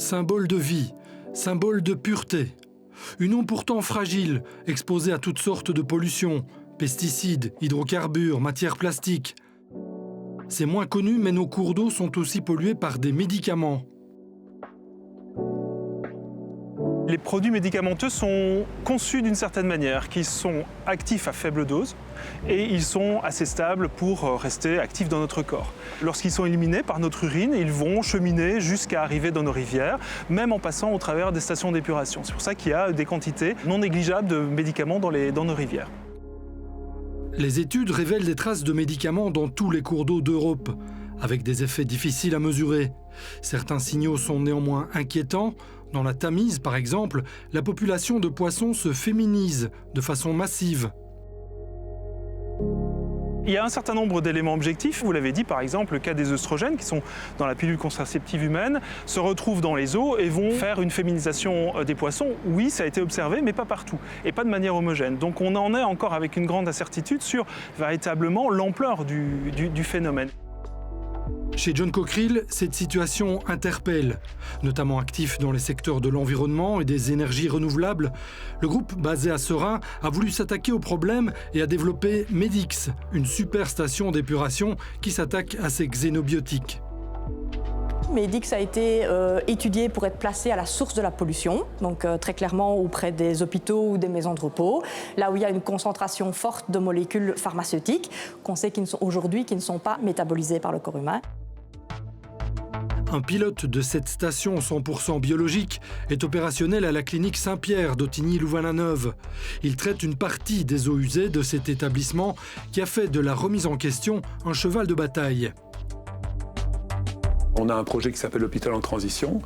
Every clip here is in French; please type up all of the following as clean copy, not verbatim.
symbole de vie, symbole de pureté. Une eau pourtant fragile, exposée à toutes sortes de pollutions, pesticides, hydrocarbures, matières plastiques. C'est moins connu, mais nos cours d'eau sont aussi pollués par des médicaments. Les produits médicamenteux sont conçus d'une certaine manière, qui sont actifs à faible dose et ils sont assez stables pour rester actifs dans notre corps. Lorsqu'ils sont éliminés par notre urine, ils vont cheminer jusqu'à arriver dans nos rivières, même en passant au travers des stations d'épuration. C'est pour ça qu'il y a des quantités non négligeables de médicaments dans nos rivières. Les études révèlent des traces de médicaments dans tous les cours d'eau d'Europe, avec des effets difficiles à mesurer. Certains signaux sont néanmoins inquiétants. Dans la Tamise, par exemple, la population de poissons se féminise de façon massive. Il y a un certain nombre d'éléments objectifs. Vous l'avez dit, par exemple, le cas des œstrogènes qui sont dans la pilule contraceptive humaine se retrouvent dans les eaux et vont faire une féminisation des poissons. Oui, ça a été observé, mais pas partout et pas de manière homogène. Donc on en est encore avec une grande incertitude sur véritablement l'ampleur du phénomène. Chez John Cockerill, cette situation interpelle. Notamment actif dans les secteurs de l'environnement et des énergies renouvelables, le groupe basé à Seraing a voulu s'attaquer au problème et a développé Medix, une super station d'épuration qui s'attaque à ces xénobiotiques. Medix a été étudié pour être placé à la source de la pollution, donc très clairement auprès des hôpitaux ou des maisons de repos, là où il y a une concentration forte de molécules pharmaceutiques qu'on sait aujourd'hui qui ne sont pas métabolisées par le corps humain. Un pilote de cette station 100% biologique est opérationnel à la clinique Saint-Pierre d'Ottigny-Louvain-la-Neuve. Il traite une partie des eaux usées de cet établissement qui a fait de la remise en question un cheval de bataille. On a un projet qui s'appelle l'hôpital en transition.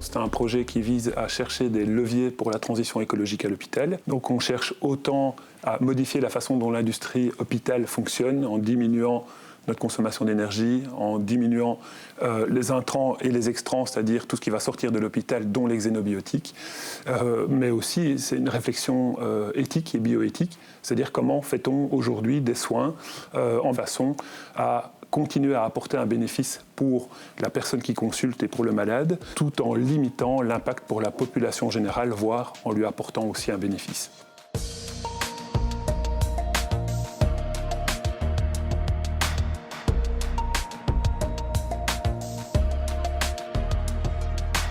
C'est un projet qui vise à chercher des leviers pour la transition écologique à l'hôpital. Donc on cherche autant à modifier la façon dont l'industrie hôpital fonctionne en diminuant notre consommation d'énergie, en diminuant les intrants et les extrants, c'est-à-dire tout ce qui va sortir de l'hôpital, dont les xénobiotiques. Mais aussi, c'est une réflexion éthique et bioéthique, c'est-à-dire comment fait-on aujourd'hui des soins en façon à continuer à apporter un bénéfice pour la personne qui consulte et pour le malade, tout en limitant l'impact pour la population générale, voire en lui apportant aussi un bénéfice.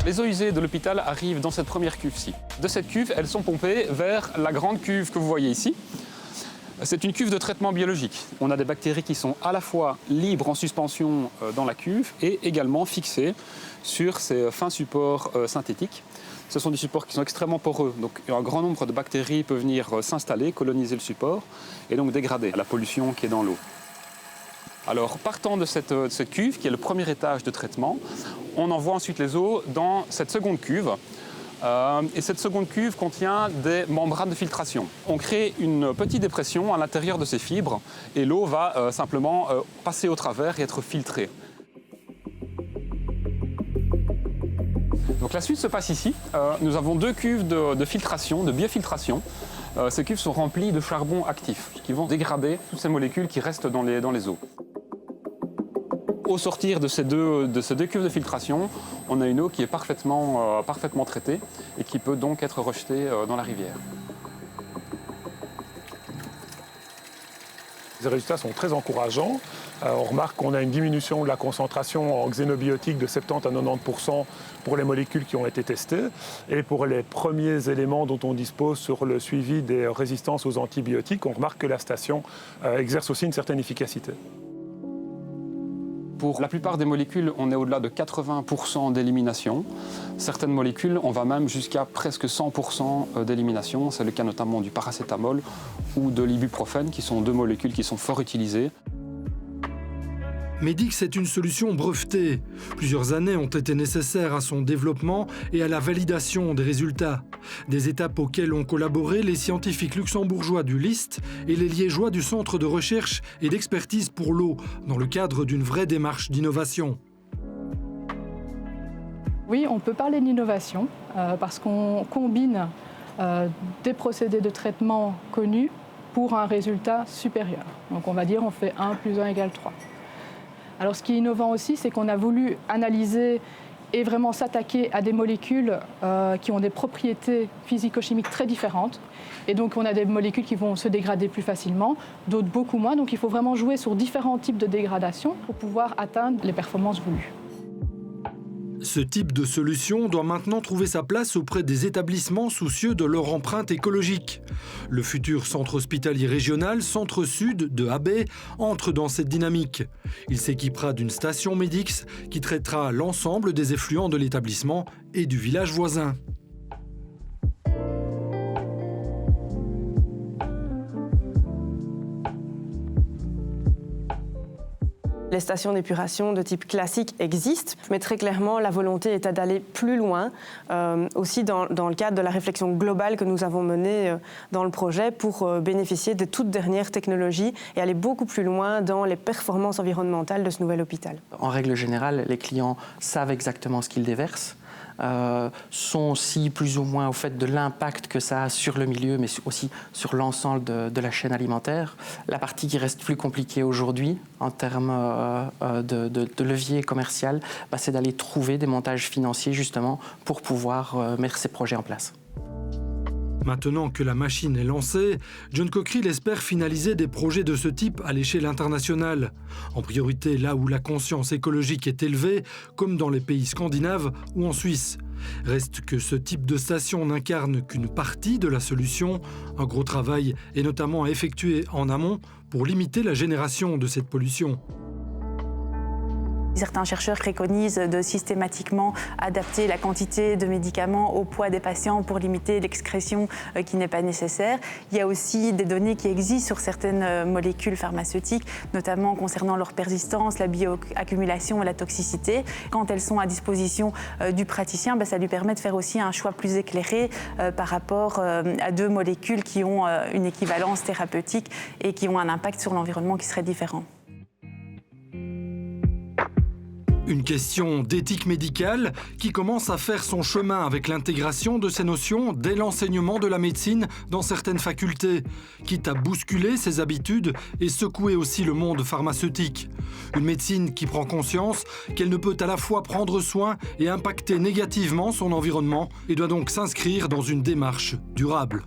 Les eaux usées de l'hôpital arrivent dans cette première cuve-ci. De cette cuve, elles sont pompées vers la grande cuve que vous voyez ici. C'est une cuve de traitement biologique. On a des bactéries qui sont à la fois libres en suspension dans la cuve et également fixées sur ces fins supports synthétiques. Ce sont des supports qui sont extrêmement poreux, donc un grand nombre de bactéries peuvent venir s'installer, coloniser le support et donc dégrader la pollution qui est dans l'eau. Alors, partant de cette cuve, qui est le premier étage de traitement, on envoie ensuite les eaux dans cette seconde cuve. Et cette seconde cuve contient des membranes de filtration. On crée une petite dépression à l'intérieur de ces fibres et l'eau va simplement passer au travers et être filtrée. Donc la suite se passe ici. Nous avons deux cuves de filtration, de biofiltration. Ces cuves sont remplies de charbon actif qui vont dégrader toutes ces molécules qui restent dans les eaux. Au sortir de ces deux cuves de filtration, on a une eau qui est parfaitement traitée et qui peut donc être rejetée dans la rivière. Les résultats sont très encourageants. On remarque qu'on a une diminution de la concentration en xénobiotiques de 70 à 90% pour les molécules qui ont été testées. Et pour les premiers éléments dont on dispose sur le suivi des résistances aux antibiotiques, on remarque que la station exerce aussi une certaine efficacité. Pour la plupart des molécules, on est au-delà de 80% d'élimination. Certaines molécules, on va même jusqu'à presque 100% d'élimination. C'est le cas notamment du paracétamol ou de l'ibuprofène, qui sont deux molécules qui sont fort utilisées. Medix est une solution brevetée. Plusieurs années ont été nécessaires à son développement et à la validation des résultats. Des étapes auxquelles ont collaboré les scientifiques luxembourgeois du LIST et les liégeois du Centre de recherche et d'expertise pour l'eau, dans le cadre d'une vraie démarche d'innovation. Oui, on peut parler d'innovation parce qu'on combine des procédés de traitement connus pour un résultat supérieur. Donc on va dire on fait 1 + 1 = 3. Alors ce qui est innovant aussi, c'est qu'on a voulu analyser et vraiment s'attaquer à des molécules qui ont des propriétés physico-chimiques très différentes. Et donc on a des molécules qui vont se dégrader plus facilement, d'autres beaucoup moins. Donc il faut vraiment jouer sur différents types de dégradation pour pouvoir atteindre les performances voulues. Ce type de solution doit maintenant trouver sa place auprès des établissements soucieux de leur empreinte écologique. Le futur centre hospitalier régional Centre Sud de Habay entre dans cette dynamique. Il s'équipera d'une station Medix qui traitera l'ensemble des effluents de l'établissement et du village voisin. Les stations d'épuration de type classique existent, mais très clairement, la volonté est d'aller plus loin, aussi dans le cadre de la réflexion globale que nous avons menée dans le projet pour bénéficier des toutes dernières technologies et aller beaucoup plus loin dans les performances environnementales de ce nouvel hôpital. En règle générale, les clients savent exactement ce qu'ils déversent. Sont aussi plus ou moins au fait de l'impact que ça a sur le milieu, mais aussi sur l'ensemble de la chaîne alimentaire. La partie qui reste plus compliquée aujourd'hui, en termes de levier commercial, c'est d'aller trouver des montages financiers justement pour pouvoir mettre ces projets en place. Maintenant que la machine est lancée, John Cockerill espère finaliser des projets de ce type à l'échelle internationale. En priorité là où la conscience écologique est élevée, comme dans les pays scandinaves ou en Suisse. Reste que ce type de station n'incarne qu'une partie de la solution. Un gros travail est notamment à effectuer en amont pour limiter la génération de cette pollution. Certains chercheurs préconisent de systématiquement adapter la quantité de médicaments au poids des patients pour limiter l'excrétion qui n'est pas nécessaire. Il y a aussi des données qui existent sur certaines molécules pharmaceutiques, notamment concernant leur persistance, la bioaccumulation et la toxicité. Quand elles sont à disposition du praticien, ça lui permet de faire aussi un choix plus éclairé par rapport à deux molécules qui ont une équivalence thérapeutique et qui ont un impact sur l'environnement qui serait différent. Une question d'éthique médicale qui commence à faire son chemin avec l'intégration de ces notions dès l'enseignement de la médecine dans certaines facultés, quitte à bousculer ses habitudes et secouer aussi le monde pharmaceutique. Une médecine qui prend conscience qu'elle ne peut à la fois prendre soin et impacter négativement son environnement et doit donc s'inscrire dans une démarche durable.